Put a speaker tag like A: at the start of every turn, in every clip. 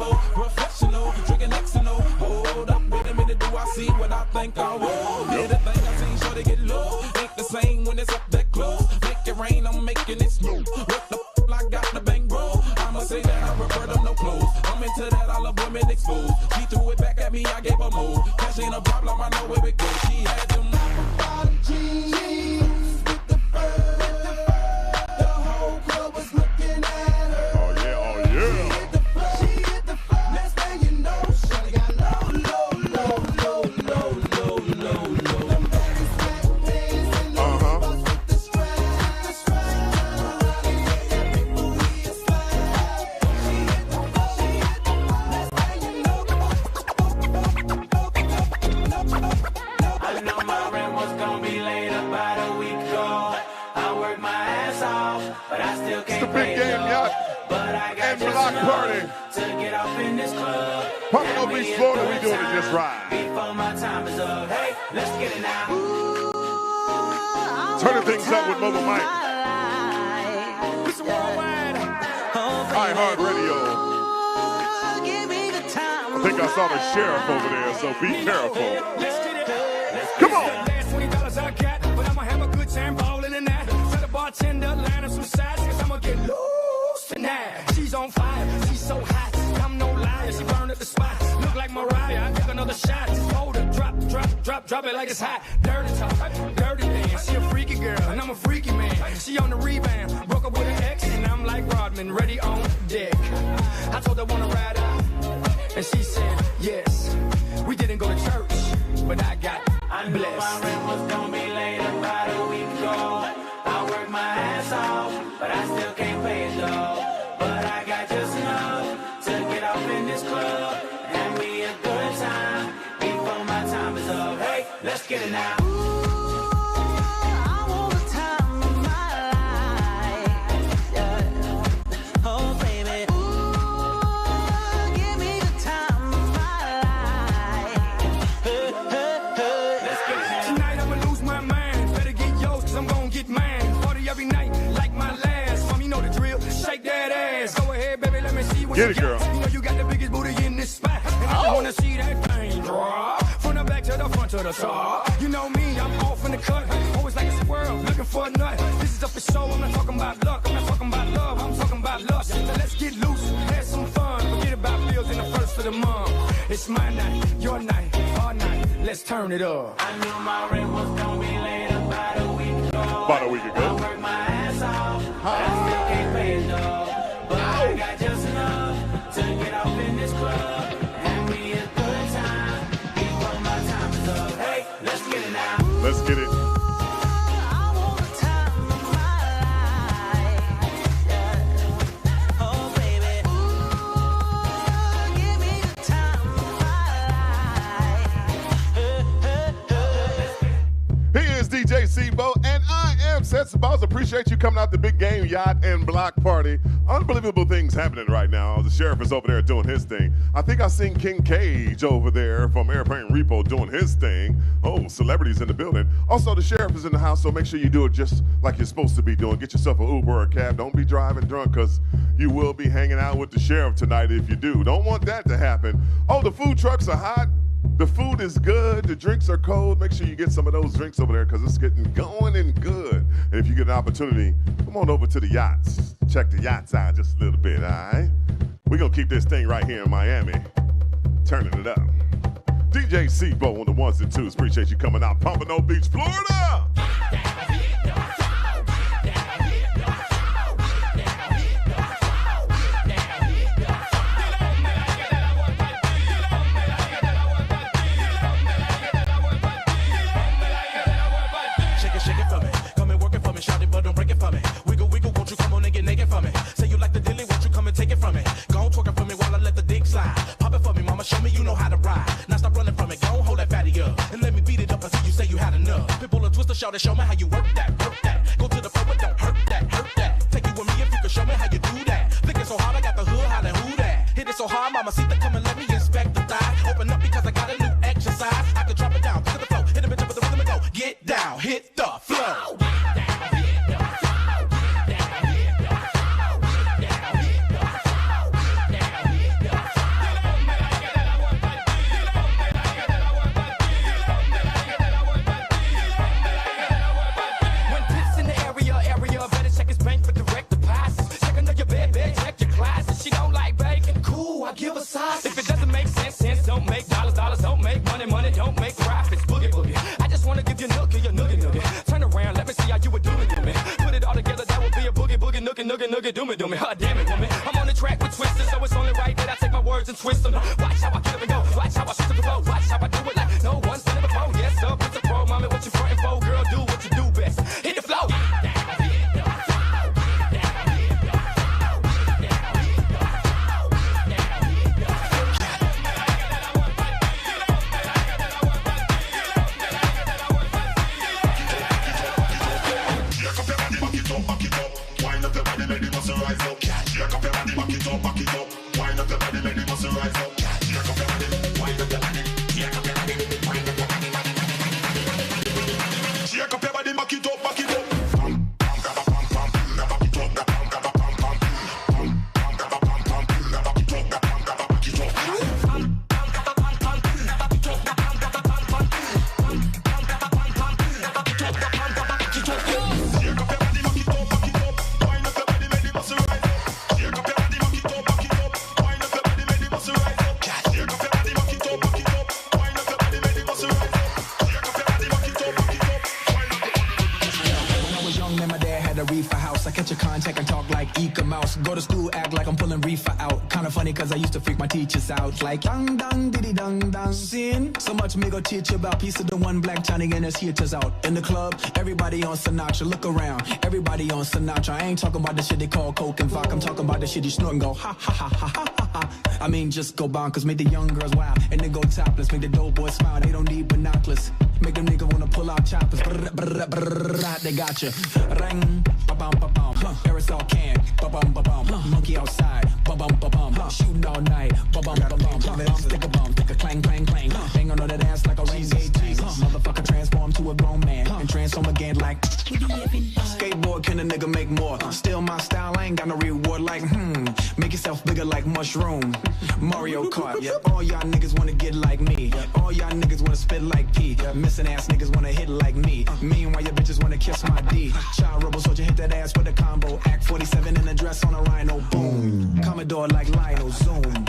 A: flow, professional, drinking Xano. Hold up, wait a minute, do I see what I think I will? Yeah, the thing I seen, sure to get low. Ain't the same when it's up that close. Make it rain, I'm making it snow. What the f*** I got the bang bro? I'ma say that I prefer them no clothes. I'm into that, I love women exposed. She threw it back at me, I gave her more. Cash ain't a problem, I know where it goes. She had them bottom jeans with the fur. The whole club was looking at her.
B: Oh yeah, oh yeah.
A: She hit the floor. Next thing you know, she got low. Them baggy sweat pants and the bust with the strap. That big booty is flat. She hit the floor. Next thing you know.
C: I know my rent was gonna be late about a week ago. I worked my ass off, but I still can't
B: It's the big game, Yacht.
C: But I got
B: And
C: just
B: block
C: enough
B: party.
C: to get off in this club.
B: Pompano Beach, Florida, we doing it just right.
C: Before my time is up. Hey, let's get it now.
B: Turning things up with Mobile Mike. iHeart Radio. I think I saw the sheriff over there, so be careful. Come on.
D: $20 I got, but I'ma have a good time ballin' in that. Tell the bartender, line up some sides, cause I'ma get loose tonight. She's on fire, she's so hot, I'm no liar, she burned at the spot. Look like Mariah, I take another shot. Hold her, drop it like it's hot. Dirty talk, dirty dance, she a freaky girl, and I'm a freaky man. She on the rebound, broke up with an ex, and I'm like Rodman, ready on deck. I told her wanna ride out, and she said yes. We didn't go to church, but I got
C: I knew
D: blessed.
C: my rent was gonna be late about a week ago. I worked my ass off, but I still can't pay it though. But I got just enough to get off in this club. Have me a good time before my time is up. Hey, let's get it now.
B: Get it, girl.
D: You know you got the biggest booty in this spot. And I just wanna see that thing drop. From the back to the front to the top. You know me, I'm off in the cut. Always like a squirrel, looking for a nut. This is up for show, I'm not talking about luck. I'm not talking about love, I'm talking about lust. So let's get loose, have some fun. Forget about bills in the first of the month. It's my night, your night, our night. Let's turn it up.
C: I knew my rent was gonna be late about a week ago.
B: About a week ago.
C: I worked my ass off, but I still can't pay it though. But I got just enough to get off in this club. Have me a good time before my time is up. Hey, let's get it now.
B: Let's get it. DJ Seabo, and I am Seth Sabals. Appreciate you coming out the big game, Yacht and Block Party. Unbelievable things happening right now. The sheriff is over there doing his thing. I think I seen King Cage over there from Airplane Repo doing his thing. Oh, celebrities in the building. Also, the sheriff is in the house, so make sure you do it just like you're supposed to be doing. Get yourself an Uber or a cab. Don't be driving drunk, because you will be hanging out with the sheriff tonight if you do. Don't want that to happen. Oh, the food trucks are hot. The food is good, the drinks are cold. Make sure you get some of those drinks over there, because it's getting going and good. And if you get an opportunity, come on over to the yachts. Check the yachts out just a little bit, all right? We're going to keep this thing right here in Miami, turning it up. DJ Seabo on the ones and twos. Appreciate you coming out. Pompano Beach, Florida.
A: Show me you know how to ride. Now stop running from it. Go on, hold that fatty up. And let me beat it up until you say you had enough. Pitbull and Twister, shout it, show me how you work that, work that. Go to the floor, but don't hurt that, hurt that. Take you with me if you can show me how you do that. Thinking so hard, I got the hood, how the who that. Hit it so hard, mama, see the come and let me inspect the thigh. Open up because I got a new exercise. I can drop it down, to the flow. Hit a bitch up with the rhythm and go. Get down, hit the flow.
D: give a sauce. If it doesn't make sense, sense don't make dollars, dollars don't make money, money don't make profits. Boogie, boogie. I just wanna give you nookie, your noogie, noogie. Turn around, let me see how you would do it, do me. Put it all together, that would be a boogie, boogie, noogie, noogie, noogie, do me, do me. Damn it, woman. I'm on the track with twisters, so it's only right that I take my words and twist them. Watch how I get up and go, watch how I shift the flow, watch how I do it like no one's done it before. Yes, sir, it's a pro, mommy, what you frontin' for? Girl, do what you do best. Hit the flow. Go to school, act like I'm pulling reefer out. Kinda funny cause I used to freak my teachers out. Like dang dang diddy dang dang. Sin. So much me go teach you about piece of the one black Johnny and his heaters out. In the club, everybody on Sinatra. Look around, everybody on Sinatra. I ain't talking about the shit they call coke and vodka. I'm talking about the shit you snort and go ha ha ha ha ha ha. I mean just go bonkers, make the young girls wild and then go topless. Make the dope boys smile, they don't need binoculars. Make them niggas wanna pull out choppers. Brr, brr, brr, they got you. Ring, ba-bum, ba-bum. Aerosol can, ba-bum, ba-bum. Monkey outside, ba-bum, ba-bum. Shooting all night, ba-bum, ba-bum. Stick a bum, stick a clang, clang, clang. Bang on the dance like a reggae tang. Motherfucker transform to a grown man and transform again like skateboard. Can a nigga make more? Still my style, I ain't got no reward like make yourself bigger like mushroom. Mario Kart, yeah. All y'all niggas wanna get like me. All y'all niggas wanna spit like P. Missing ass niggas wanna hit like me. Meanwhile your bitches wanna kiss my D. Child rebel soldier hit that ass with a combo. Act 47 in a dress on a rhino. Boom. Commodore like Lionel. Zoom.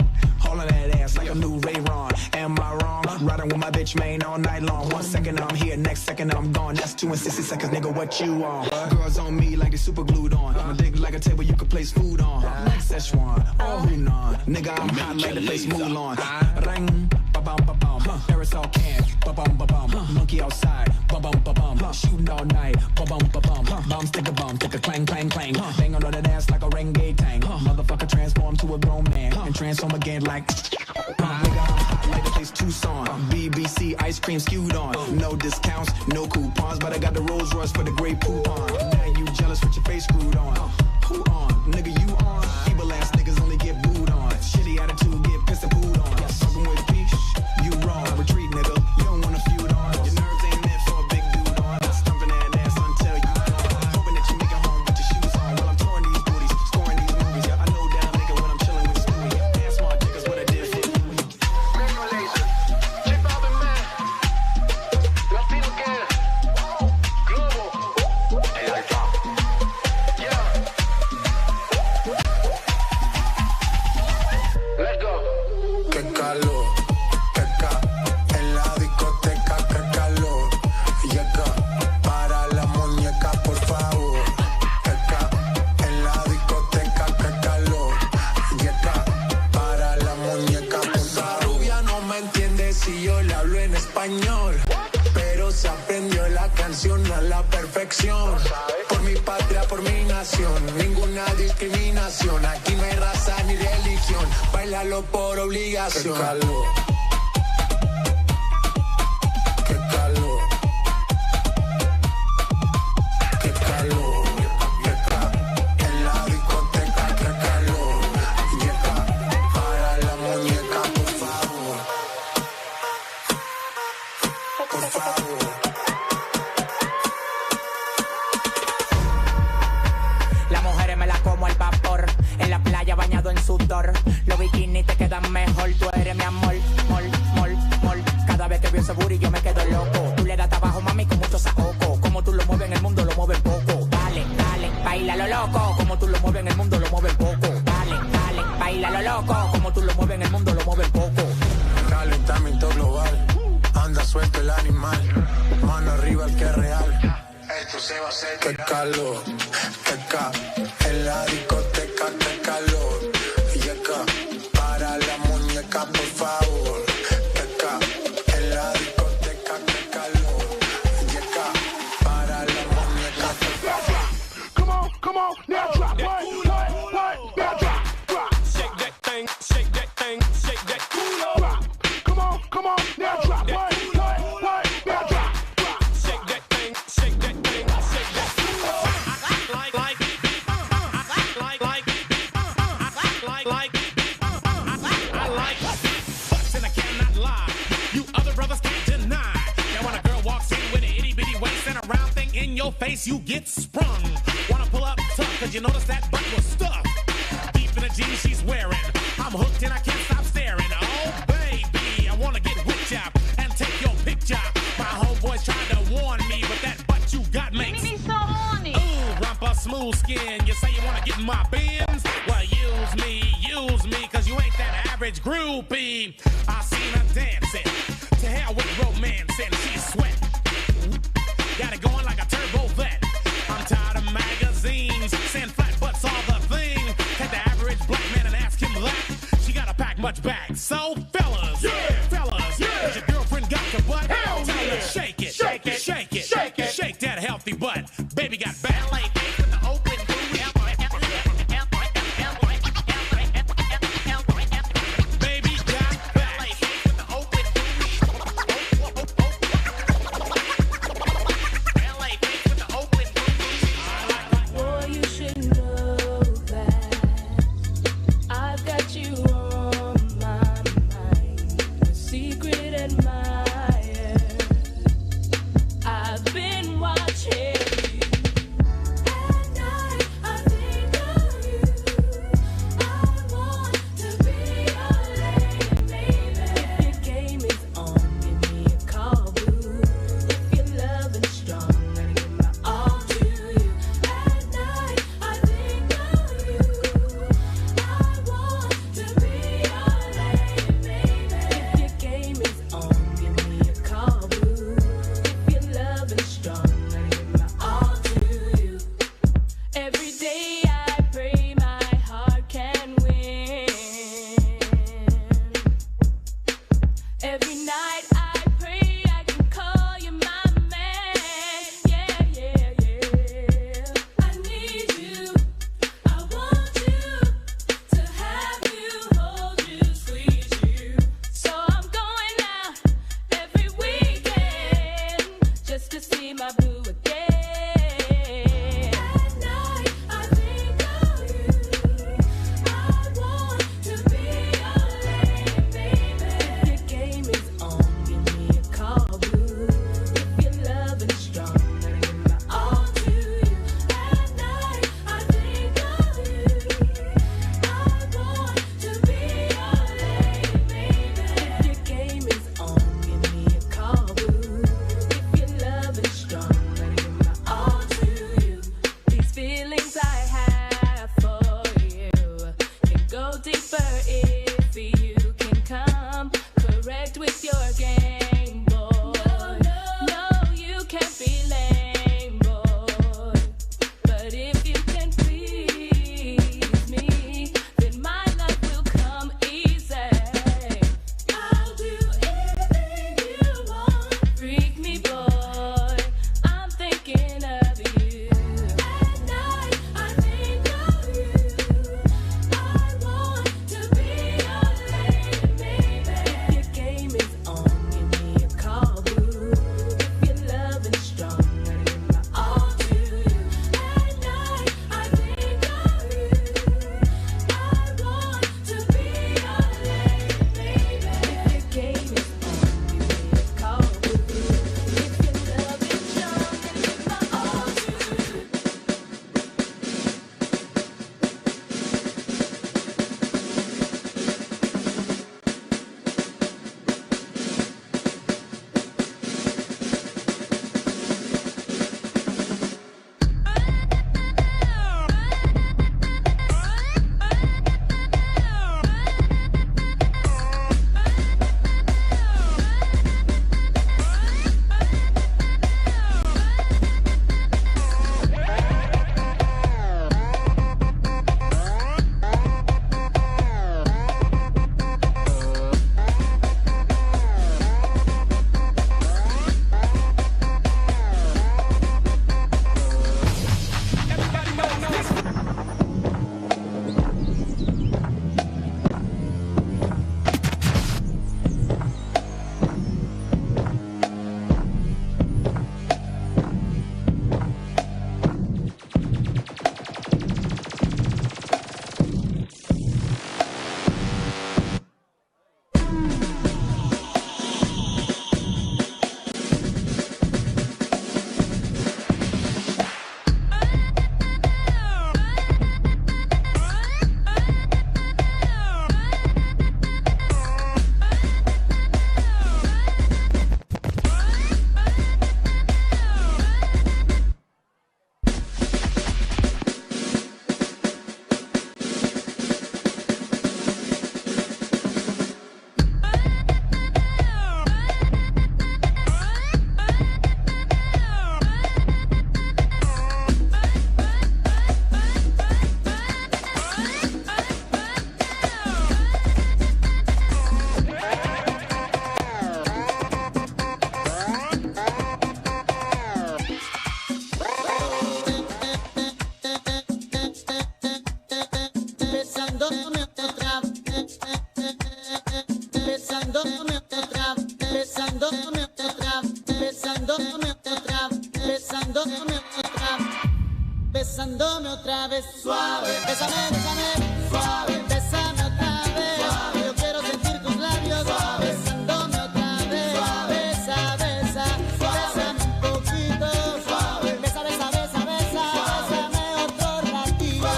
D: All of that ass like a new Ray-Ron. Am I wrong? Riding with my bitch main all night long. 1 second I'm here, next second I'm gone. That's 2 and 60 seconds, nigga, what you on? Girls on me like they super glued on. My dick like a table you could place food on. Like Szechuan, oh Hunan. Nigga, I'm hot like the place Mulan. Ring, ba-bum, ba-bum. Aerosol can, ba-bum, ba-bum. Monkey outside, ba-bum, ba-bum. Shooting all night, ba-bum, ba-bum. Bum, stick a clang, clang, clang. Bang on the dance like a reggae tang. Motherfucker transform to a grown man and transform again like nigga, I'm hot like the place Tucson. BBC ice cream skewed on. No discounts, no coupons, but I got the Rolls Royce for the great coupon. Now you jealous with your face screwed on. Who on? Nigga, you on? Feeble ass niggas only get booed on. Shitty attitude, get pissed and booed on. Fucking with peace, you wrong. Retreat, nigga. You don't wanna feud on. Your nerves ain't meant for a big dude on. Stumping that ass until you hoping that you make it home with your shoes on. While I'm touring these booties, scoring these movies. Yeah, I know that I make it when I'm chilling with Stewie. Dance smart niggas what I did for you.
E: Pero se aprendió la canción a la perfección. Por mi patria, por mi nación, ninguna discriminación. Aquí no hay raza ni religión, bailalo por obligación. Qué calor. Qué calor. Qué calor. En la discoteca, qué calor. Yeca, para la muñeca, por favor. Por favor.
F: Las mujeres me las como al vapor. En la playa bañado en sudor. Los bikinis te quedan mejor. Tú eres mi amor, mol, mol, mol. Cada vez que veo ese booty yo me quedo loco. Tú le das trabajo, mami, con mucho saoco. Como tú lo mueves en el mundo, lo mueves poco. Dale, dale, baila lo loco. Como tú lo mueves en el mundo, lo mueves poco. Dale, dale, baila lo loco. Como tú lo mueves en el
E: qué calor, en la discoteca, qué calor, yeca, para la muñeca, por favor, yeca, en la discoteca, qué calor, yeca, para la muñeca, por favor.
D: Come on, now drop, what, now drop, shake that thing, shake that thing, shake that drop, come on, now drop, what, now drop, shake that thing, shake that thing, shake that I like butts and I cannot lie, you other brothers can't deny, now when a girl walks in with an itty bitty waist and a round thing in your face, you get sprung. Wanna pull up tough, cause you notice that butt was stuffed deep in the jeans she's wearing. I'm hooked and I can't stop staring. Oh baby, I wanna get whipped up and take your picture. My homeboys tried to warn me, but that butt you got makes me so horny. Ooh, rumpa smooth skin. You say you wanna get in my bins? Well, use me, cause you ain't that average groupie. I seen her dancing, to hell with romancing. She's sweat, got it going like a turbo vet. I'm tired of magazines, saying flat butts all the thing. Take the average black man and ask him that. She gotta pack much back. So fellas, has your girlfriend got your butt? Hell tell her shake it, shake it, shake it, shake it, shake that healthy butt. Baby got ballet feet with the open booty. Baby got ballet feet with the open booty. Ballet feet with the open booty.
G: Boy, you should know that I've got you on my mind, a secret admirer. I've been watching you. At night, I think of you. I want to be your lady, baby. If your game is on, give me a call, boo. If your love is strong, I'll give my all to you. At night, I think of you. I want to be your lady, baby. If your game is on, give me a call, boo. If your love is strong, I'll give my all to you. Every day I pray my heart can win. Every night I pray I can call you my man. Yeah, yeah, yeah. I need you. I want you to have you, hold you, squeeze you. So I'm going out every weekend just to see my boo again. At night I think of you. I want to be your lady, baby. If your game is on, give me a call, boo. If your love is strong, I'll give my all to you. At night I think of you. I want to be your lady, baby. If your game is on, give me a call, boo. If your love is strong, I'll give my all to you. These feelings I have for you can go deeper if you can come correct with your game, boy. No, you can't be lame, boy. But if you can please me, then my life will come easy. I'll do anything you want. Freak me, boy. I'm thinking of you. At night, I think of you. I want to be your lady, baby. If your game is on,
H: Bésame, bésame, suave, bésame otra vez. Suave. Yo quiero sentir tus labios suave, besándome otra vez. Suave. Besa, besa, suave. Bésame un poquito suave. Besa, besa, besa, besa. Suave. Bésame otro ratito.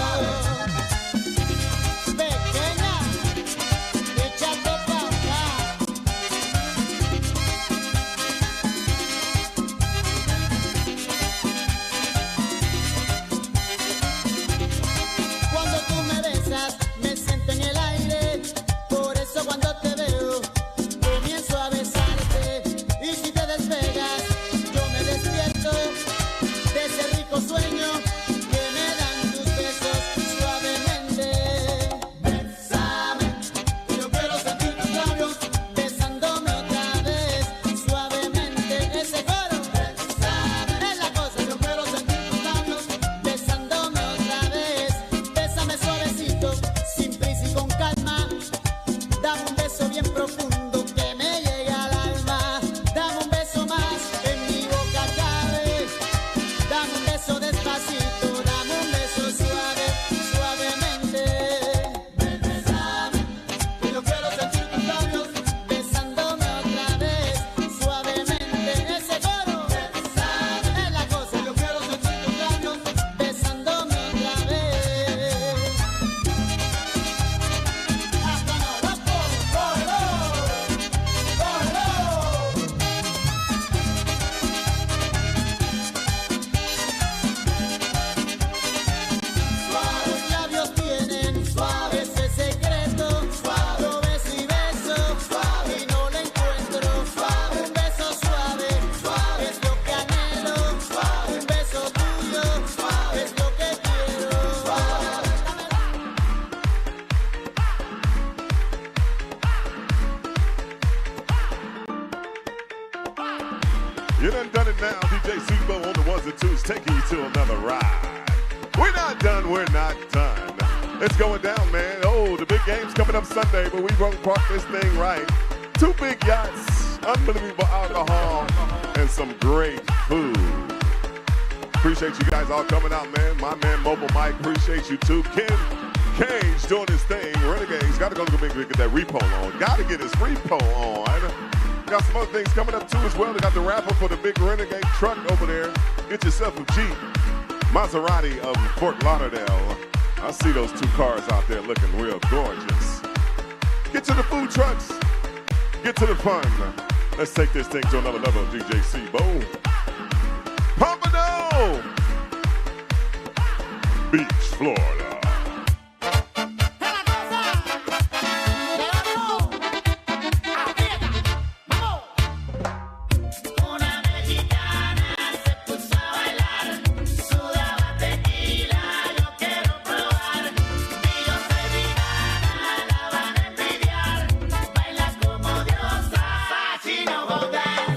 H: Pequeña, échate pa' acá. Cuando tú me besas, me siento en el aire. Por eso cuando te veo, comienzo a besarte. Y si te despegas, yo me despierto de ese rico sueño que me dan tus besos suavemente. Bésame, yo quiero sentir tus labios besándome otra vez suavemente. Ese coro, bésame, es la cosa. Yo quiero sentir tus labios besándome otra vez. Bésame suavecito, sin prisa y con calma. Dame un beso bien profundo que me llega al alma. Dame un beso más, en mi boca cabe. Dame un beso despacito, dame un beso suave, suavemente. Bésame, que yo quiero sentir tus labios besándome otra vez suavemente. Ese coro, bésame, es la cosa. Yo quiero sentir tus labios besándome otra vez. Hasta no, loco, cógelo, cógelo. Suaves labios tienen, suave ese secreto, suave. Yo beso y beso, suave y no lo encuentro, suave. Un beso suave, suave es lo que anhelo, suave. Un beso tuyo, suave es lo que quiero, suave.
B: You done it now. DJ Sibo on the ones and twos, taking you to another ride. We're not done. We're not done. It's going down, man. Oh, the big game's coming up Sunday, but we won't park this thing right. 2 big yachts, unbelievable alcohol, and some great food. Appreciate you guys all coming out, man. My man Mobile Mike, appreciate you too. Ken Cage doing his thing. Renegades got to go to the big get that repo on. Got to get his repo on. Got some other things coming up too as well. They got the wrapper for the big Renegade truck over there. Get yourself a Jeep Maserati of Fort Lauderdale. I see those 2 cars out there looking real gorgeous. Get to the food trucks. Get to the fun. Let's take this thing to another level, DJ Sibo. Pompano Beach, Florida.
C: Una mexicana se puso a bailar, sudaba tequila, yo quiero probar. Digo soy vegana, la van a envidiar. Baila como diosa, así no volver.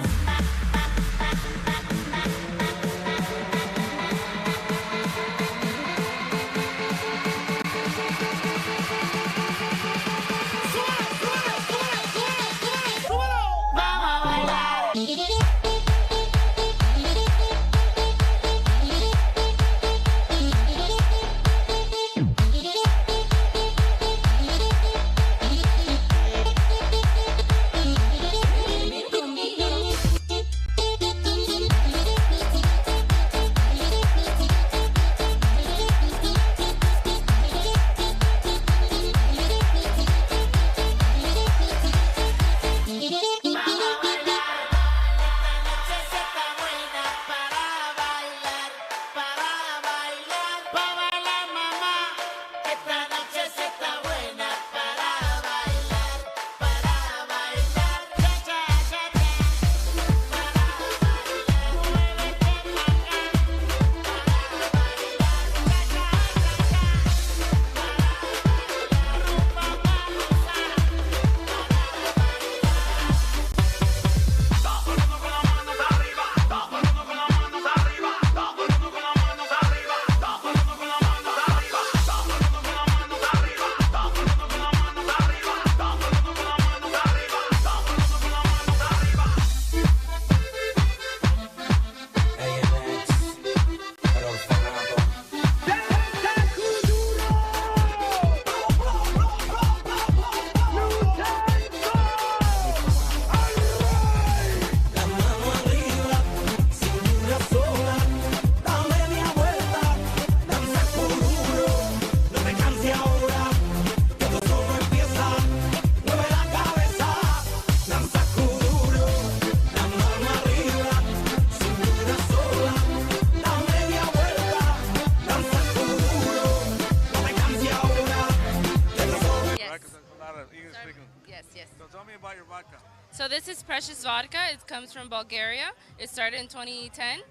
I: me about your vodka.
J: So this is Precious Vodka. It comes from Bulgaria. It started in 2010,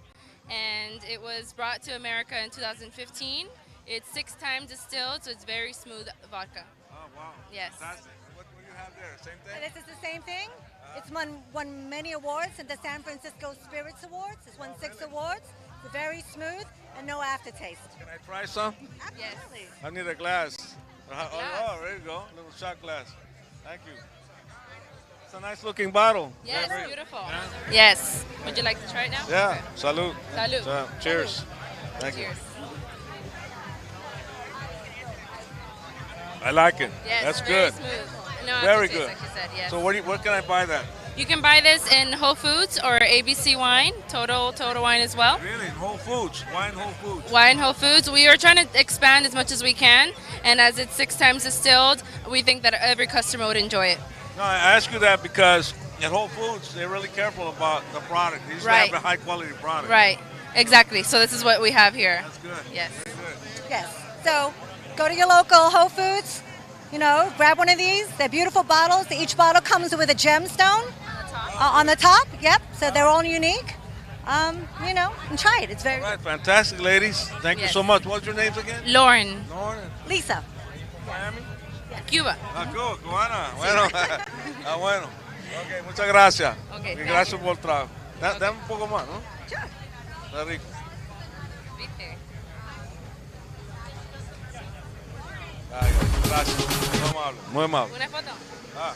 J: and it was brought to America in 2015. It's 6 times distilled, so it's very smooth vodka.
I: Oh, wow.
J: Yes.
I: Fantastic. What do you have there? Same thing?
K: This is the same thing. It's won many awards in the San Francisco Spirits Awards. It's won 6 awards. It's very smooth and no aftertaste.
I: Can I try some?
K: Absolutely.
I: I need a glass. Oh, there you go. A little shot glass. Thank you. It's a nice looking bottle.
J: Yes,
I: Very-
J: beautiful.
I: Yeah.
J: Yes. Would you like to try it now?
I: Yeah.
J: Okay.
I: Salud.
J: Salud.
I: So, cheers. Thank
J: Cheers.
I: you. I like it.
J: Yes,
I: That's
J: very
I: good.
J: smooth. No
I: Very
J: aftertaste,
I: good.
J: like you said, yes.
I: So where can I buy that?
J: You can buy this in Whole Foods or ABC Wine, Total Wine as well.
I: Really? Whole Foods. Wine Whole Foods.
J: Wine Whole Foods. We are trying to expand as much as we can, and as it's 6 times distilled, we think that every customer would enjoy it.
I: No, I ask you that because at Whole Foods, they're really careful about the product. They used
J: Right.
I: to have a high quality product.
J: Right. Exactly. So this is what we have here.
I: That's good.
J: Yes.
I: Very good.
K: Yes. So go to your local Whole Foods. You know, grab one of these. They're beautiful bottles. Each bottle comes with a gemstone on the top. Yep. So they're all unique. You know, and try it. It's very
I: All right, fantastic, ladies. Thank you
J: Yes.
I: so much. What's your names again?
J: Lauren,
I: Lauren.
K: Lisa.
I: Miami.
J: Cuba.
I: Ah, Cuba, cubana. Bueno. Ah, bueno. Ok, muchas gracias.
J: Okay,
I: Y
J: thank
I: gracias por el trabajo. Dame un poco más, ¿no?
K: Sure.
I: Está rico.
J: ¿Viste?
I: Ay, gracias. Muy amable. Muy amable.
J: Una foto.
I: Ah.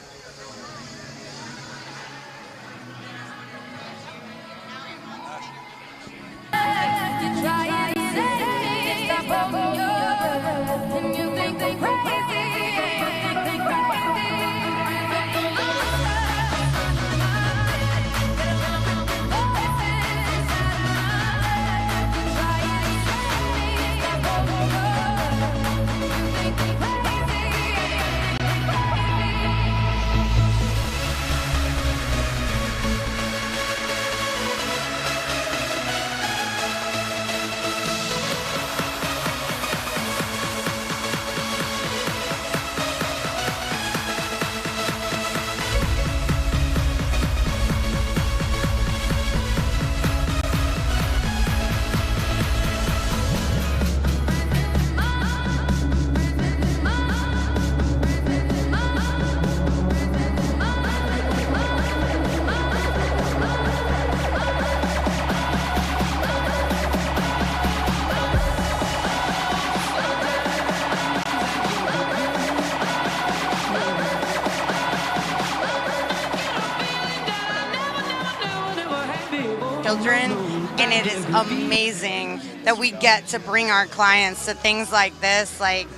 L: Children, and it is amazing that we get to bring our clients to things like this. Like,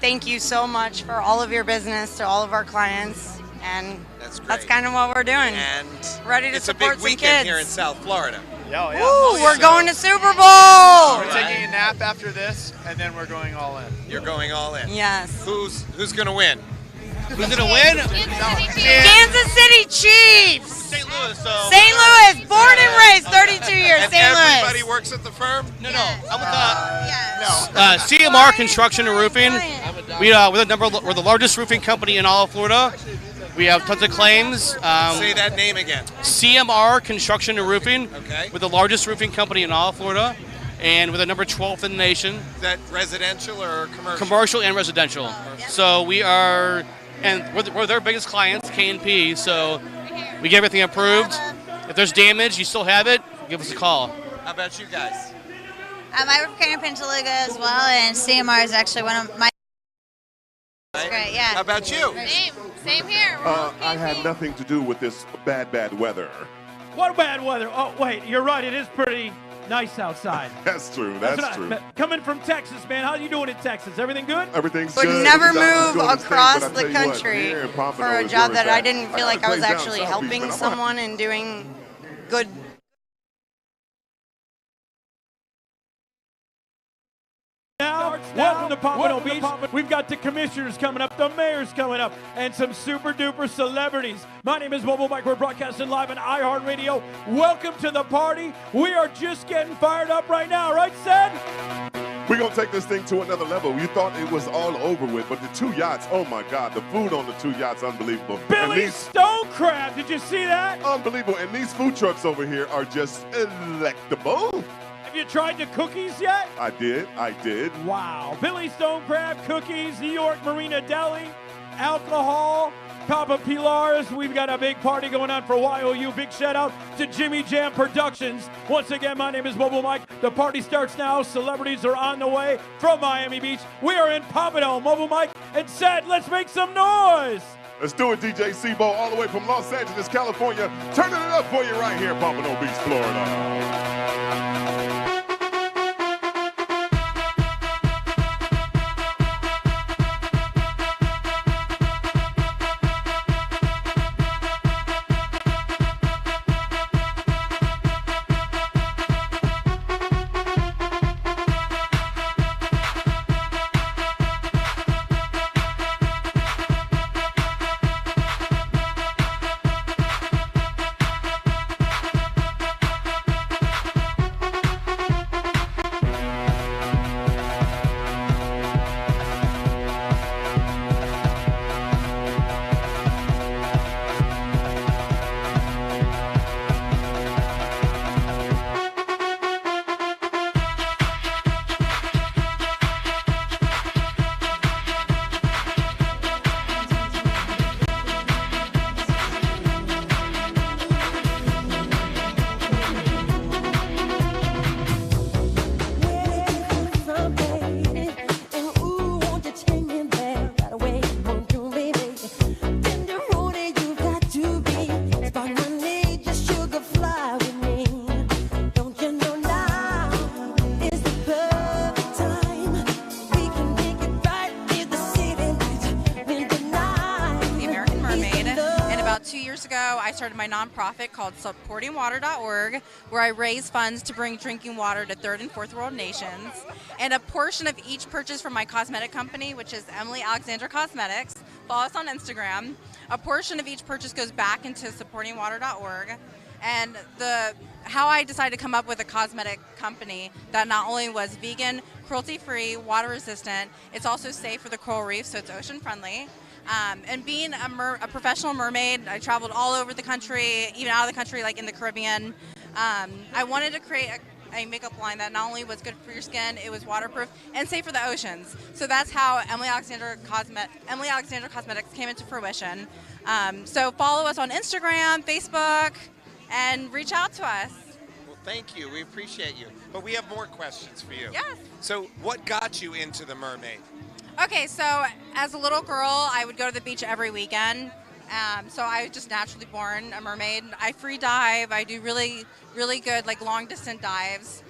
L: thank you so much for all of your business to all of our clients, and that's kind of what we're doing.
M: And
L: ready to
M: it's a
L: support
M: big
L: some
M: weekend
L: kids.
M: here in South Florida.
L: Woo, we're going to Super Bowl.
N: We're taking a nap after this, and then we're going all in.
M: You're going all in.
L: Yes.
M: Who's going to win?
N: Who's gonna win?
L: Kansas City Chiefs.
N: St. Louis. So.
L: St. Louis, born and raised, 32 years.
M: And
L: St. Louis.
M: everybody works at the firm?
N: No. I'm with CMR Construction and Roofing. We're the largest roofing company in all of Florida. We have tons of claims.
M: Say that name again.
N: CMR Construction and Roofing.
M: Okay.
N: We're the largest roofing company in all of Florida, and we're the number 12th in the nation.
M: Is that residential or commercial?
N: Commercial and residential. So we are, and we're their biggest clients, K&P. So we get everything approved. If there's damage, you still have it, give us a call.
M: How about you guys?
O: I work for Pintaluga as well, and CMR is actually one of my. That's great, yeah.
M: How about you?
O: Same here.
B: I had nothing to do with this bad weather.
P: What bad weather? Oh, wait, you're right. It is pretty nice outside.
B: That's true. That's true.
P: Coming from Texas, man. How you doing in Texas? Everything good?
B: Everything's
L: Would
B: good.
L: never
B: Everybody's
L: move
B: doing his thing,
L: across
B: but I
L: the
B: tell you what,
L: country
B: here in Pompano
L: for a
B: is
L: job
B: where
L: that
B: it's
L: I
B: at.
L: didn't feel like I
B: got a
L: was
B: place down
L: actually
B: South Beach,
L: helping
B: but I'm
L: someone and doing good.
P: Now, welcome to Pompano Beach. We've got the commissioners coming up, the mayor's coming up, and some super duper celebrities. My name is Mobile Mike. We're broadcasting live on iHeartRadio. Welcome to the party. We are just getting fired up right now, right, Sed?
B: We're going to take this thing to another level. You thought it was all over with, but the 2 yachts, oh my God, the food on the 2 yachts, unbelievable.
P: Billy Stone Crab, did you see that?
B: Unbelievable. And these food trucks over here are just electable.
P: Have you tried the cookies yet?
B: I did.
P: Wow. Billy Stone Crab, cookies, New York Marina Deli, alcohol, Papa Pilares. We've got a big party going on for YOU. Big shout out to Jimmy Jam Productions. Once again, my name is Mobile Mike. The party starts now. Celebrities are on the way from Miami Beach. We are in Pompano. Mobile Mike and Seth, let's make some noise.
B: Let's do it, DJ Sebo, all the way from Los Angeles, California. Turning it up for you right here, Pompano Beach, Florida.
Q: I started my nonprofit called supportingwater.org, where I raise funds to bring drinking water to third and fourth world nations. And a portion of each purchase from my cosmetic company, which is Emily Alexandra Cosmetics, follow us on Instagram, a portion of each purchase goes back into supportingwater.org. And how I decided to come up with a cosmetic company that not only was vegan, cruelty-free, water-resistant, it's also safe for the coral reef, so it's ocean-friendly. And being a professional mermaid, I traveled all over the country, even out of the country, like in the Caribbean. I wanted to create a makeup line that not only was good for your skin, it was waterproof and safe for the oceans. So that's how Emily Alexandra Cosmetics came into fruition. So follow us on Instagram, Facebook, and reach out to us.
M: Well, thank you. We appreciate you. But we have more questions for you.
Q: Yes.
M: So what got you into the mermaid?
Q: Okay, so as a little girl, I would go to the beach every weekend. So I was just naturally born a mermaid. I free dive. I do really, really good, like long distance dives,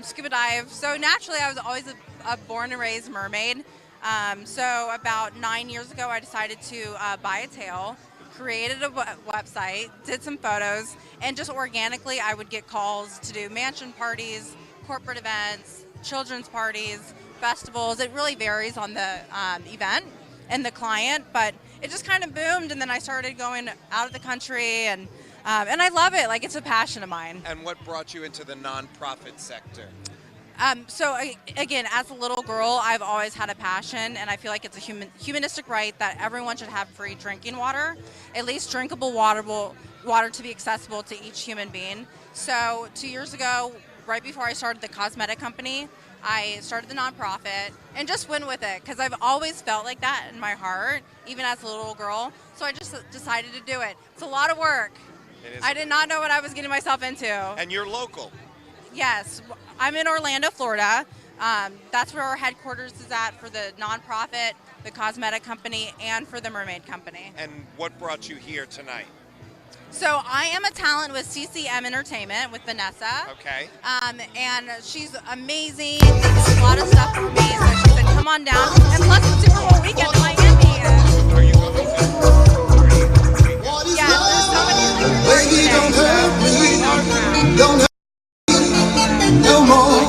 Q: scuba dive. So naturally, I was always a born and raised mermaid. So about 9 years ago, I decided to buy a tail, created a website, did some photos, and just organically, I would get calls to do mansion parties, corporate events, children's parties, festivals. It really varies on the event and the client, but it just kind of boomed, and then I started going out of the country, and I love it. Like, it's a passion of mine.
M: And what brought you into the nonprofit sector?
Q: So again, as a little girl, I've always had a passion, and I feel like it's a humanistic right that everyone should have free drinking water, at least drinkable water to be accessible to each human being. So 2 years ago, right before I started the cosmetic company, I started the nonprofit and just went with it because I've always felt like that in my heart, even as a little girl. So I just decided to do it. It's a lot of work.
M: It is.
Q: I did not know what I was getting myself into.
M: And you're local.
Q: Yes. I'm in Orlando, Florida. That's where our headquarters is at for the nonprofit, the cosmetic company, and for the mermaid company.
M: And what brought you here tonight?
Q: So I am a talent with CCM Entertainment with Vanessa.
M: Okay.
Q: And she's amazing. She does a lot of stuff for me. So she said, come on down. And plus it's Super Bowl weekend in Miami.
M: Are you going to?
Q: Yeah, there's so many things.
R: Baby, don't hurt me. Don't hurt me no more.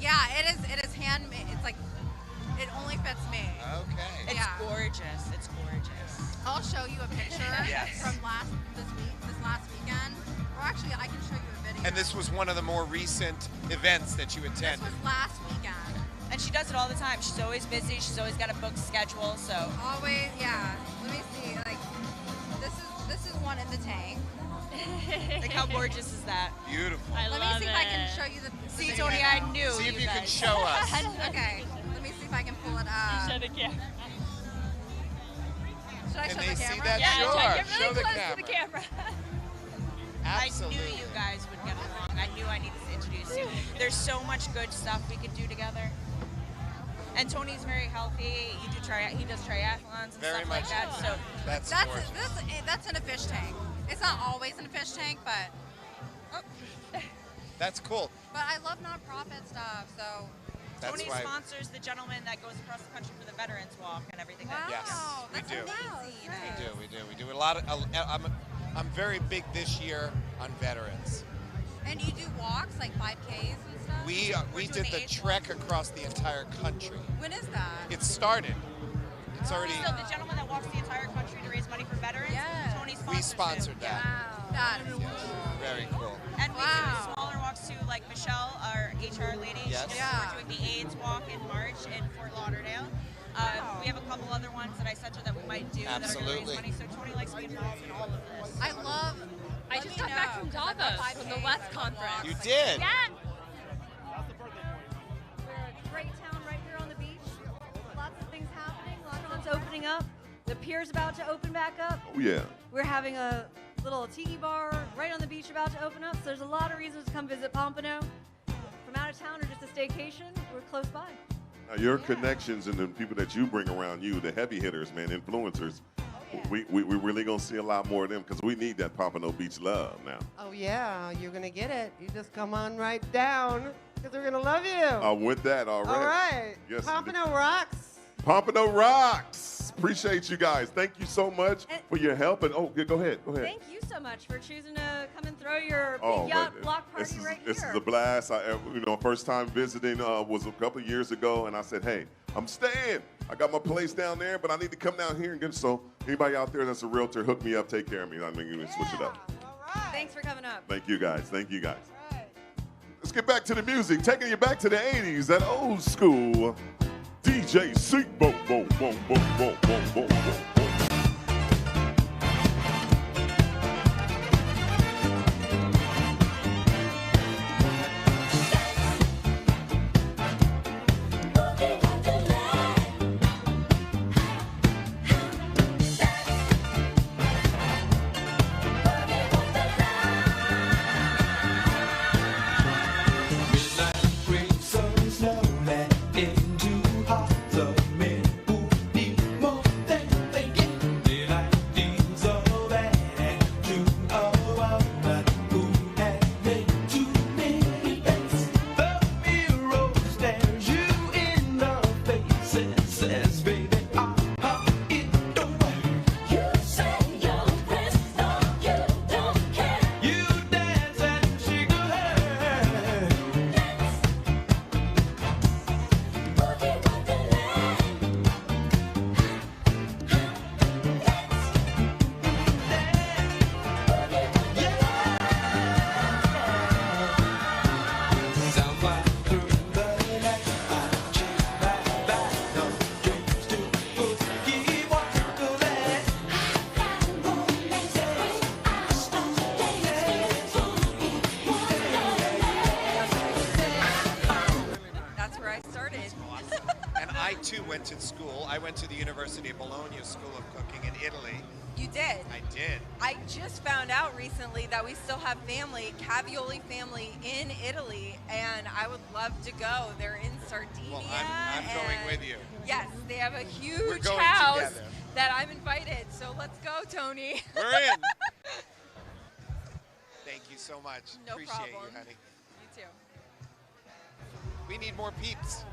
Q: Yeah, it is. It is handmade. It's like it only fits me.
M: Okay.
Q: It's
L: gorgeous. It's gorgeous.
Q: I'll show you a picture
M: Yes.
Q: from this last weekend. Or actually, I can show you a video.
M: And this was one of the more recent events that you attended.
Q: This was last weekend.
L: And she does it all the time. She's always busy. She's always got a booked schedule. So
Q: Always, yeah. Let me see. Like this is one in the tank.
L: Look how gorgeous is that?
M: Beautiful.
Q: Let me see if I can show you the.
L: See,
Q: video.
L: Tony, I knew
M: See if you can
L: guys.
M: show us.
Q: Okay. Let me see if I can pull it up.
J: Show the camera.
Q: Should I
M: Can
Q: show
M: they
Q: the
M: see
Q: camera?
M: that?
J: Yeah,
M: Sure.
J: get really
M: Show the
J: close
M: camera.
J: to the camera.
M: Absolutely.
L: I knew you guys would get along. I knew I needed to introduce you. There's so much good stuff we could do together. And Tony's very healthy. He does triathlons and
M: Very
L: stuff
M: much.
L: like that. So
M: That's
Q: That's
M: gorgeous.
Q: that's in a fish tank. It's not always in a fish tank, but
M: That's cool.
Q: I love nonprofit stuff. So
M: That's
L: Tony
M: why.
L: sponsors the gentleman that goes across the country for the Veterans Walk and everything.
Q: wow,
M: Yes, we
Q: that's
M: do.
Q: amazing.
M: We do a lot of. I'm very big this year on veterans.
Q: And you do walks like 5Ks and stuff.
M: We
Q: We're
M: did
Q: doing
M: the
Q: age
M: trek across the entire country.
Q: walk. When is that?
M: It started. It's already.
L: So the gentleman that walks the entire country to raise money for veterans,
Q: Yes.
L: Tony
M: We
L: sponsors
M: sponsored
L: him.
M: that.
Q: Wow. That is
M: Very cool.
L: And we
Q: Wow.
L: do smaller walks too, like Michelle, our HR lady.
M: Yes.
Q: Yeah.
L: We're doing the AIDS walk in March in Fort Lauderdale.
Q: Wow.
L: We have a couple other ones that I said to her that we might do that are going to
M: Absolutely.
L: raise money. So Tony likes to be involved in all of this.
Q: I love.
J: I
Q: let
J: just
Q: me
J: got back
Q: know,
J: from
Q: 'cause I've got
J: Davos from the
Q: 5Ks,
J: West
Q: I've
J: Conference.
Q: walked.
M: You did.
J: Yeah.
S: We're a great town right here on the beach. Lots of things happening. Lots of things opening up. The pier's about to open back up.
B: Oh, yeah.
S: We're having a little tiki bar right on the beach about to open up. So there's a lot of reasons to come visit Pompano. From out of town or just a staycation, we're close by.
B: Now, your connections and the people that you bring around you, the heavy hitters, man, influencers, we really going to see a lot more of them because we need that Pompano Beach love now.
T: Oh, yeah, you're going to get it. You just come on right down because we're going to love you.
B: With that already.
T: All right.
B: Yes,
T: Pompano rocks.
B: Pompano rocks. Appreciate you guys. Thank you so much for your help. And oh, yeah, go ahead.
S: Thank you so much for choosing to come and throw your
B: Oh,
S: big yacht
B: but
S: block party right
B: this
S: here.
B: is a blast. First time visiting was a couple years ago, and I said, hey, I'm staying. I got my place down there, but I need to come down here and get so anybody out there that's a realtor, hook me up, take care of me. I mean, you can switch it up.
S: Thanks for coming up.
B: Thank you guys. Thank you guys. Let's get back to the music. Taking you back to the 80s, that old school DJ C. Boom, boom, boom, boom, boom, boom, boom, boom.
Q: That's where I started.
M: And I too went to school. I went to the University of Bologna School of Cooking in Italy.
U: You did.
M: I did.
U: I just found out recently that we still have family, Cavioli family in Italy, and I would love to go. They're in Sardinia.
M: Well, I'm going
U: and
M: with you.
U: Yes, they have a
M: We're
U: huge
M: going
U: house
M: together.
U: that I'm invited. So let's go, Tony.
M: We're in. Thank you so much.
U: No
M: Appreciate
U: problem.
M: you, honey.
U: You too.
M: We need more peeps.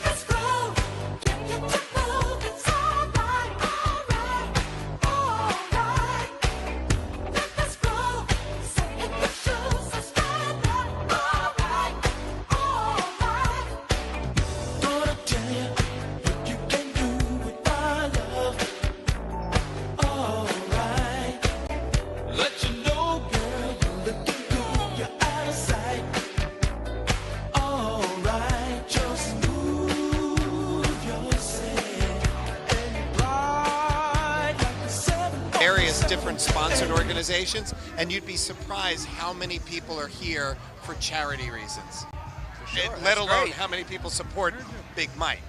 G: Let's roll.
M: different sponsored organizations, and you'd be surprised how many people are here for charity reasons. Let alone how many people support Big Mike.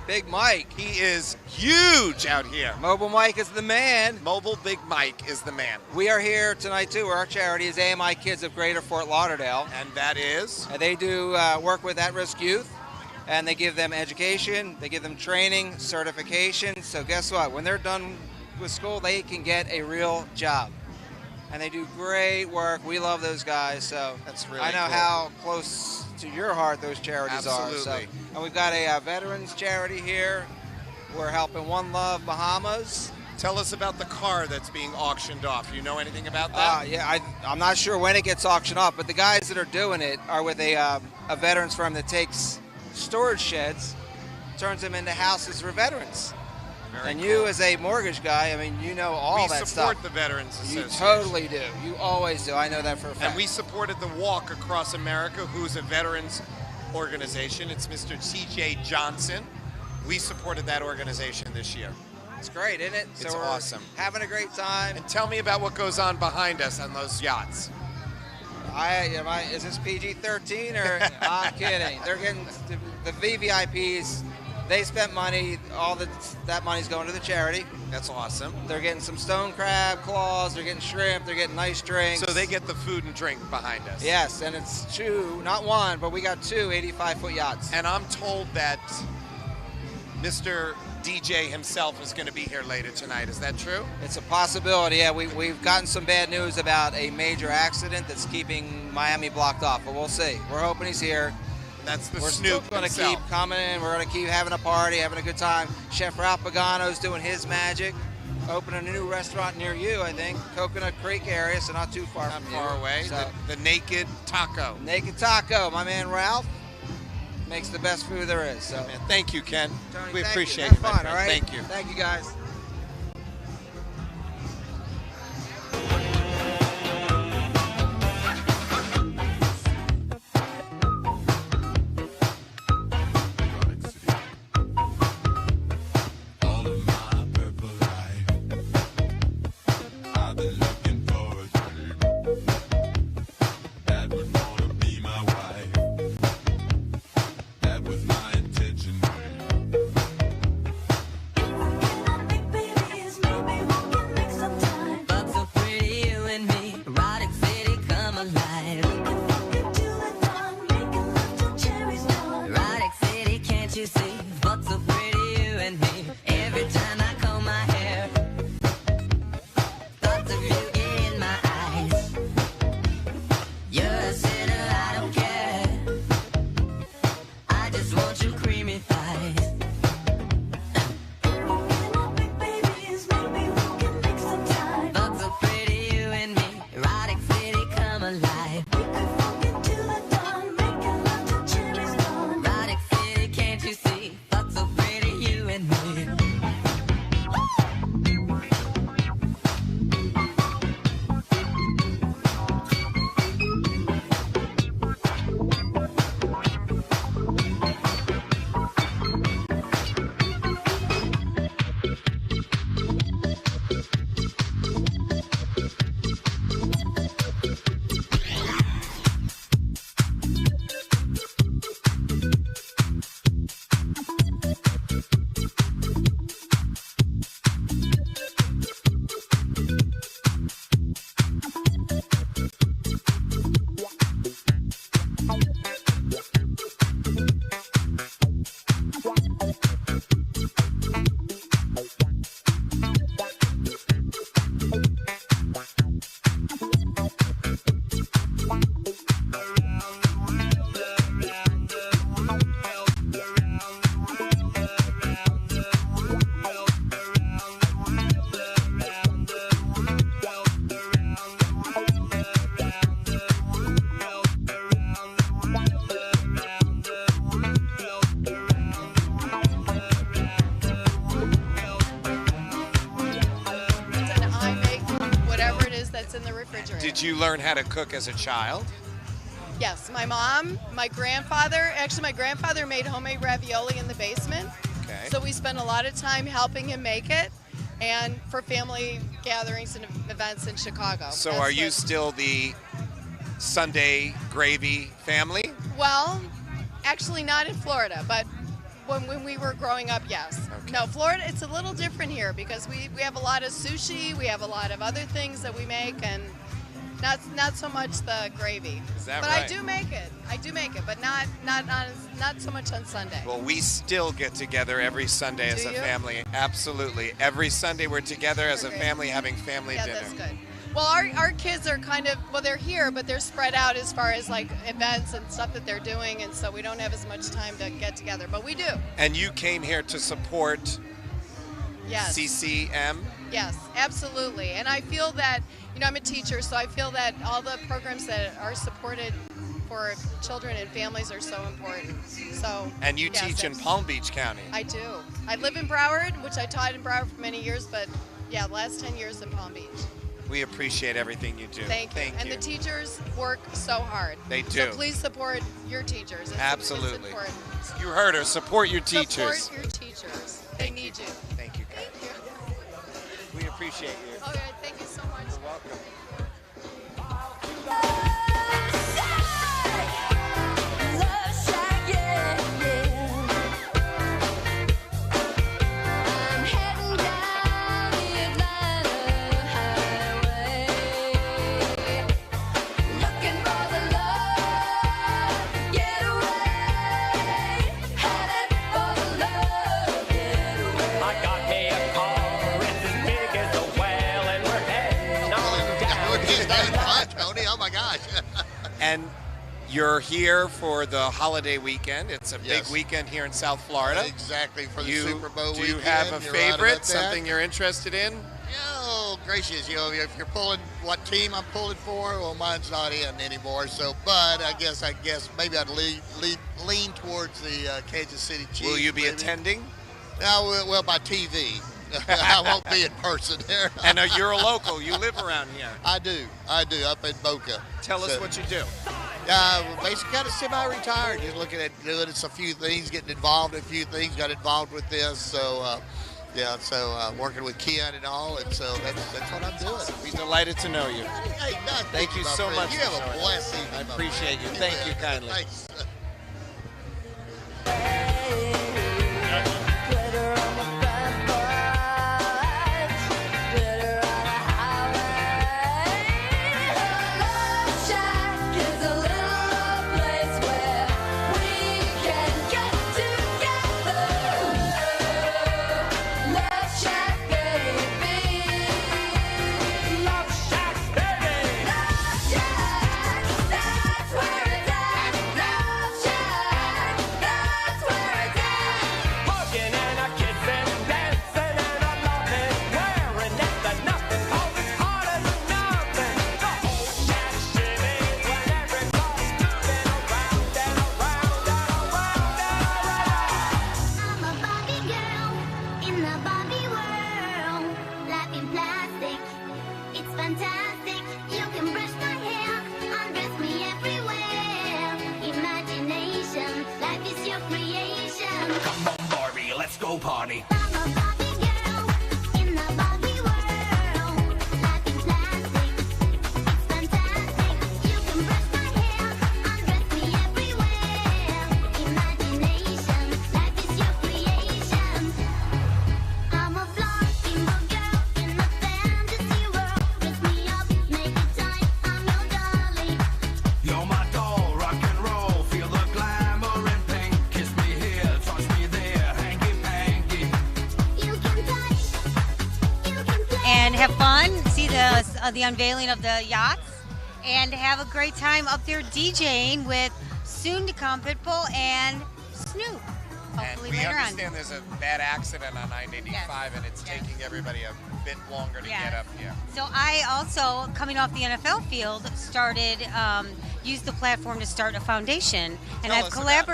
A: Big Mike.
M: He is huge out here.
A: Mobile Mike is the man.
M: Mobile Big Mike is the man.
A: We are here tonight too. Our charity is AMI Kids of Greater Fort Lauderdale.
M: And that is?
A: And they do work with at-risk youth, and they give them education, they give them training, certification. So guess what? When they're done with school, they can get a real job. And they do great work. We love those guys. So
M: that's really
A: I know
M: cool.
A: how close to your heart those charities
M: Absolutely.
A: are. So, and we've got a veterans charity here. We're helping One Love Bahamas.
M: Tell us about the car that's being auctioned off. You know anything about that?
A: Yeah, I'm not sure when it gets auctioned off, but the guys that are doing it are with a veterans firm that takes storage sheds, turns them into houses for veterans.
M: Very
A: and
M: cool.
A: you, as a mortgage guy, I mean, you know all that stuff.
M: We support the Veterans
A: You
M: Association.
A: totally do. You always do. I know that for a fact.
M: And we supported the Walk Across America, who's a veterans organization. It's Mr. T.J. Johnson. We supported that organization this year.
A: It's great, isn't it?
M: It's
A: so we're
M: awesome.
A: Having a great time.
M: And tell me about what goes on behind us on those yachts.
A: Is this PG-13 or? I'm kidding. They're getting the VVIPs. They spent money. That money's going to the charity.
M: That's awesome.
A: They're getting some stone crab claws. They're getting shrimp. They're getting nice drinks.
M: So they get the food and drink behind us.
A: Yes, and it's two, not one, but we got two 85-foot yachts.
M: And I'm told that Mr. DJ himself is going to be here later tonight. Is that true?
A: It's a possibility. Yeah, we've gotten some bad news about a major accident that's keeping Miami blocked off, but we'll see. We're hoping he's here.
M: That's the
A: We're
M: Snoop
A: still going to
M: himself.
A: keep coming in. We're going to keep having a party, having a good time. Chef Ralph Pagano's doing his magic, opening a new restaurant near you, I think, Coconut Creek area, so not too far from you.
M: Far away.
A: So,
M: The Naked Taco.
A: Naked Taco, my man Ralph makes the best food there is. So
M: Man, thank you, Ken.
A: Tony,
M: We
A: thank
M: appreciate
A: you.
M: you, my
A: Have fun,
M: friend.
A: all right?
M: Thank you.
A: Thank you, guys.
M: Did you learn how to cook as a child?
V: Yes, my mom, my grandfather, actually my grandfather made homemade ravioli in the basement.
M: Okay.
V: So we spent a lot of time helping him make it. and for family gatherings and events in Chicago.
M: So
V: That's
M: are you
V: what-
M: still the Sunday gravy family?
V: Well, actually not in Florida, but when we were growing up, yes. No, Florida, it's a little different here because we have a lot of sushi, we have a lot of other things that we make, and not so much the gravy.
M: Is that
V: but
M: right?
V: I do make it, but not so much on Sunday.
M: Well, we still get together every Sunday as
V: Do
M: a
V: you?
M: family. Absolutely. Every Sunday we're together as a family having family
V: Yeah,
M: dinner.
V: that's good. Well, our kids are kind of, well, they're here, but they're spread out as far as like events and stuff that they're doing, and so we don't have as much time to get together, but we do.
M: And you came here to support
V: Yes.
M: CCM?
V: Yes, absolutely. And I feel that, I'm a teacher, so I feel that all the programs that are supported for children and families are so important. So.
M: And you
V: yes,
M: teach in Palm Beach County.
V: I do. I live in Broward, which I taught in Broward for many years, but yeah, last 10 years in Palm Beach.
M: We appreciate everything you do.
V: Thank you. And the teachers work so hard.
M: They
V: So
M: do.
V: please support your teachers. It's
M: Absolutely.
V: important.
M: You heard her. Support your teachers.
V: Support your teachers. They need you.
M: Thank you, Karen. We appreciate you.
V: Okay, thank you so much.
M: You're welcome.
D: I got me a car, it's as big as a well, and we're heading on down.
E: Tony, oh my gosh.
M: And you're here for the holiday weekend. It's a big
E: Yes.
M: weekend here in South Florida.
E: Exactly, for the
M: You-
E: Super Bowl
M: Do you
E: weekend.
M: have a
E: You're right
M: favorite,
E: about that.
M: something you're interested in?
E: Oh, gracious, if you're pulling what team I'm pulling for, well, mine's not in anymore. So, but I guess maybe I'd lean towards the Kansas City Chiefs.
M: Will you be
E: maybe.
M: attending?
E: No, well, by TV. I won't be in person there.
M: And you're a local. You live around here.
E: I do, up in Boca.
M: Tell us
E: So-
M: what you do.
E: Basically kind of semi-retired, just looking at doing a few things, getting involved in a few things, got involved with this, so working with Ken and all, and so that's what I'm doing.
M: We're delighted to know you.
E: Hey,
M: Thank you
E: my
M: so
E: friend.
M: much
E: You
M: for
E: have a
M: showing
E: blessed
M: us.
E: evening.
M: I
E: my
M: appreciate
E: friend.
M: you. Thank you
E: bet.
M: kindly.
E: Thanks.
D: Hugging and a kissing, dancing and a loving, wearing next to nothing, 'cause it's harder than nothing. The whole jack shimmy when everybody's moving around and around and around and around.
F: I'm a Barbie girl in the Barbie world. Life in plastic, it's fantastic. You can brush my hair, undress me everywhere. Imagination, life is your creation.
D: Come on, Barbie, let's go party.
F: I'm a Barbie girl in the Barbie world. Life in plastic, it's fantastic. You can brush my hair, undress me everywhere. Imagination, life is your creation. I'm a flying girl in a fantasy world. Dress me up, make it tight. I'm your darling.
D: You're my doll, rock and roll, feel the glamour and pink. Kiss me here, touch me there, hanky panky.
F: You can touch, you can play.
W: And have fun, see the unveiling of the yachts, and have a great time up there DJing with soon to come Pitbull and Snoop.
M: And
W: Hopefully
M: we
W: later on.
M: understand there's a bad accident on I-85, and it's taking everybody a bit longer to get up here.
W: So I also, coming off the NFL field, started used the platform to start a foundation, and
M: Tell
W: I've
M: us about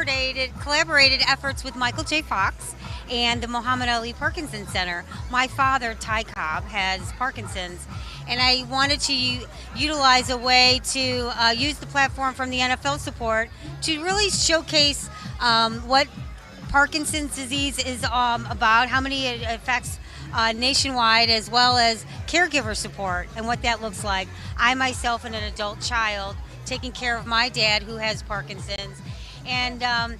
W: collaborated efforts with Michael J. Fox and the Muhammad Ali Parkinson Center. My father, Ty Cobb, has Parkinson's, and I wanted to utilize a way to use the platform from the NFL support to really showcase what Parkinson's disease is about, how many it affects nationwide, as well as caregiver support and what that looks like. I myself am an adult child taking care of my dad who has Parkinson's, and I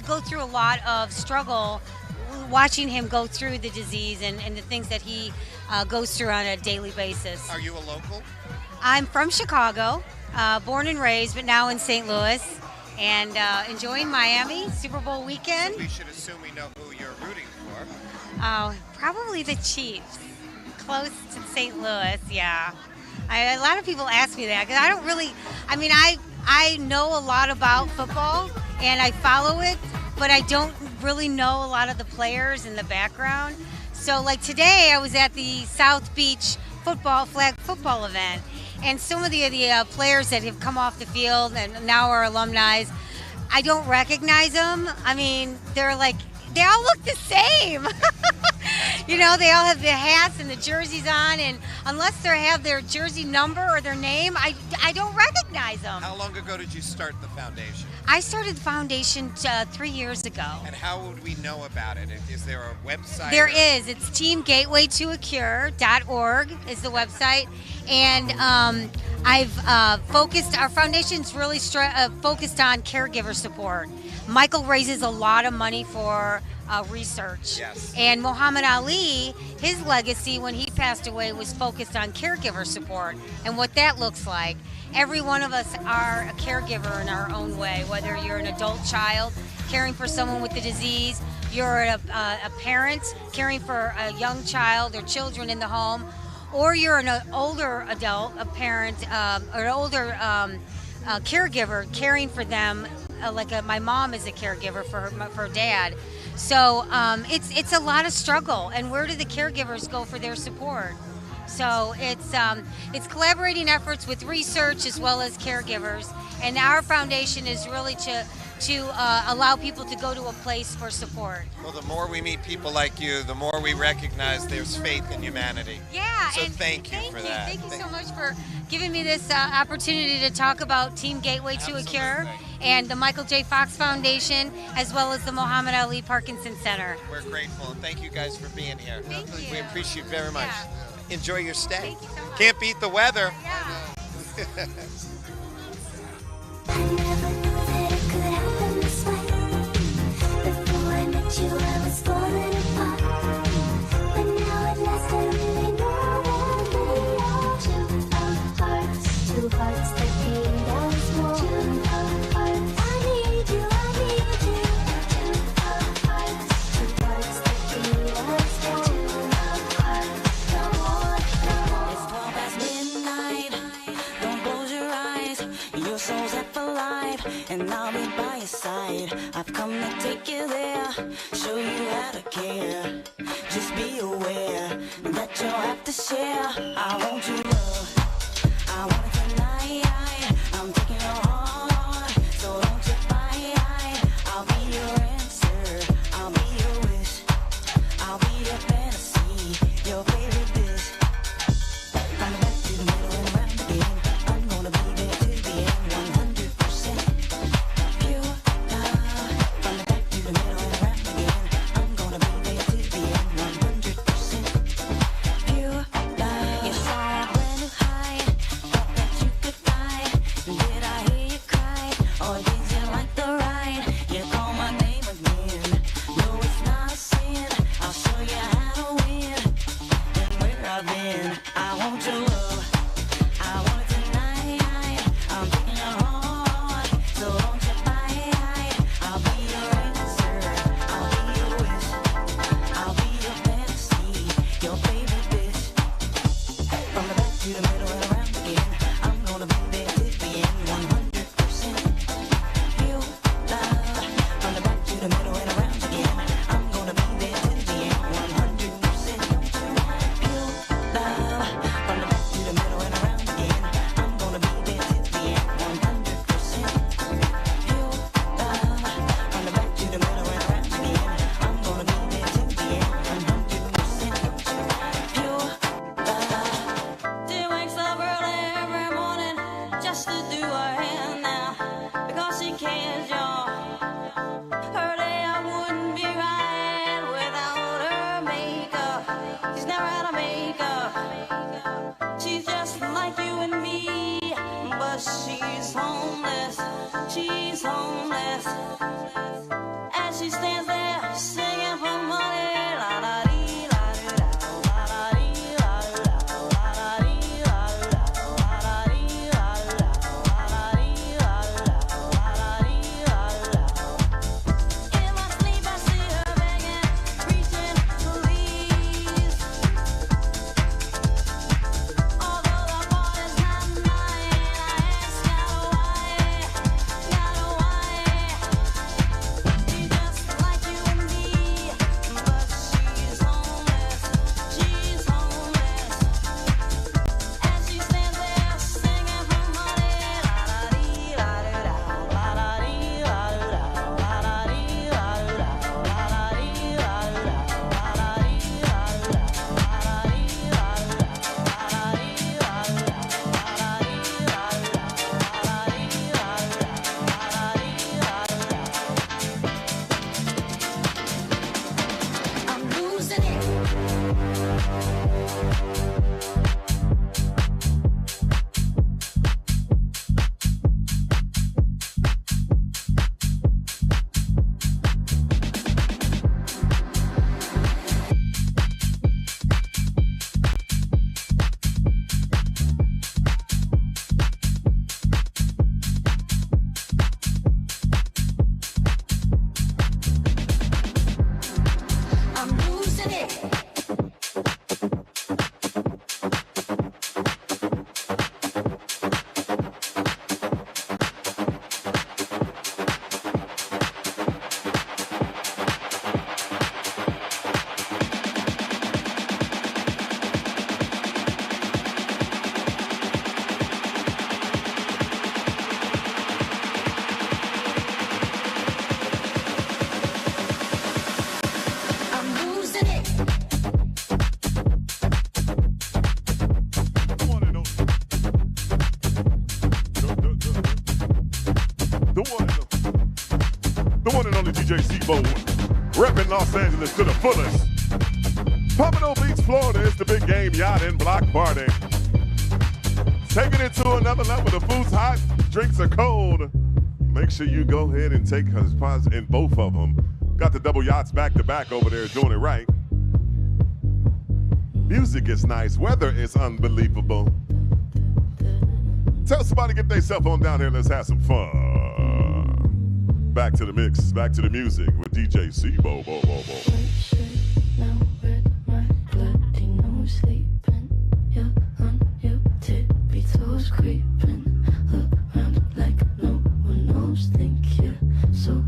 W: go through a lot of struggle watching him go through the disease and the things that he goes through on a daily basis.
M: Are you a local?
W: I'm from Chicago, born and raised, but now in St. Louis, and enjoying Miami Super Bowl weekend.
M: So we should assume we know who you're rooting for.
W: Probably the Chiefs, close to St. Louis, yeah. A lot of people ask me that, because I don't really, I know a lot about football, and I follow it, but I don't really know a lot of the players in the background. So like today, I was at the South Beach flag football event, and some of the players that have come off the field and now are alumni, I don't recognize them. I mean, they're like, they all look the same. You know, they all have the hats and the jerseys on, and unless they have their jersey number or their name, I don't recognize them.
M: How long ago did you start the foundation?
W: I started the foundation 3 years ago.
M: And how would we know about it? Is there a website?
W: There is. It's teamgatewaytoacure.org is the website. And I've focused, our foundation's really focused on caregiver support. Michael raises a lot of money for research.
M: Yes.
W: And Muhammad Ali, his legacy when he passed away was focused on caregiver support and what that looks like. Every one of us are a caregiver in our own way, whether you're an adult child caring for someone with the disease, you're a parent caring for a young child or children in the home, or you're an older adult, a parent, or an older caregiver caring for them, my mom is a caregiver for dad. So it's a lot of struggle, and where do the caregivers go for their support? So it's collaborating efforts with research as well as caregivers, and our foundation is really to allow people to go to a place for support.
M: Well, the more we meet people like you, the more we recognize there's faith in humanity.
W: Yeah,
M: so
W: and
M: thank you for that.
W: Thank you so much for giving me this opportunity to talk about Team Gateway to a Cure and the Michael J. Fox Foundation, as well as the Muhammad Ali Parkinson Center.
M: We're grateful, and thank you guys for being here.
W: Thank you.
M: We appreciate you very much.
W: Yeah.
M: Enjoy your stay.
W: Thank you so much.
M: Can't beat the weather.
F: Before I met you, I was falling apart. But now at last I really know that we are two hearts that beat as one. 2 hearts, I need you, I need you. 2 hearts that beat as one. 2 hearts, come on, come on.
G: It's 12 past midnight. Don't close your eyes. Your soul's set for life, and I'll be by your side. I've come to take you there, show you how to care. Just be aware that you'll have to share. I want your love, I want it tonight. I'm taking your heart, so don't you fight. I'll be your answer, I'll be your wish, I'll be your fantasy, your favorite dish. From the back to the middle and round again, I'm gonna be there to the end, 100% pure love. From the back to the middle and round again, I'm gonna be there to the end, 100% pure love. You saw a brand new high, thought that you could fly.
B: DJ Sibo, repping Los Angeles to the fullest. Pompano Beach, Florida is the big game yacht and block party. Taking it to another level. The food's hot, drinks are cold. Make sure you go ahead and take a spot in both of them. Got the double yachts back to back over there doing it right. Music is nice. Weather is unbelievable. Tell somebody to get their cell phone down here and let's have some fun. Back to the mix, back to the music with DJ Sibo. Bo, bo, bo.
G: Now with my bloody nose sleeping, you're on your tippy toes creeping around like no one knows. Think you're so